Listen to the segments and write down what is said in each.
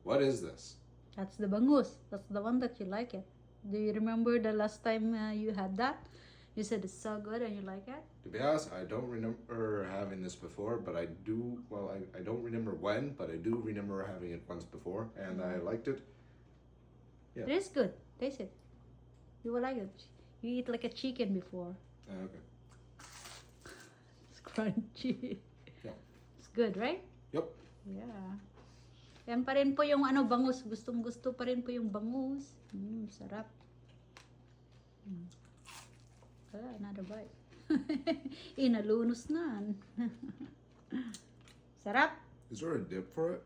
What is this? That's the bangus. That's the one that you like it. Do you remember the last time you had that? You said it's so good and you like it? To be honest, I don't remember having this before, but I do, well, I don't remember when, but I do remember having it once before, and I liked it. Yeah. It is good. Taste it. You will like it. You eat like a chicken before. Okay. It's crunchy. Yeah. It's good, right? Yep. Yeah. Yan pa rin po yung ano, bangus. Gustong gusto pa rin po yung bangus. Sarap. Another bite. Inalunos na. Sarap. Is there a dip for it?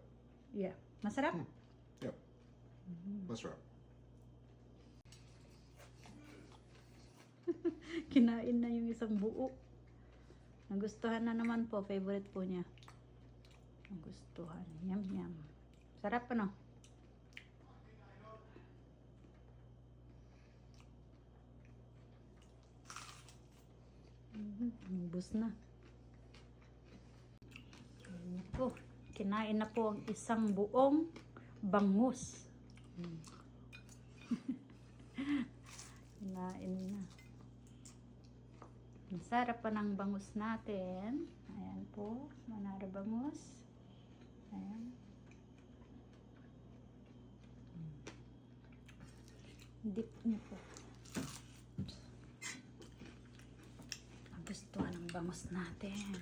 Yeah. Masarap. Yep. Masarap. Kinain na yung isang buo. Nagustuhan na naman po. Favorite po niya. Nagustuhan. Yum, yum. Sarap ano? Ubus na. Ayan po. Kinain na po ang isang buong bangus. Kinain na. Masarap pa ng bangus natin. Ayan po. Manara bangus. Ayan. Dip niyo po. Gusto ng bangus natin.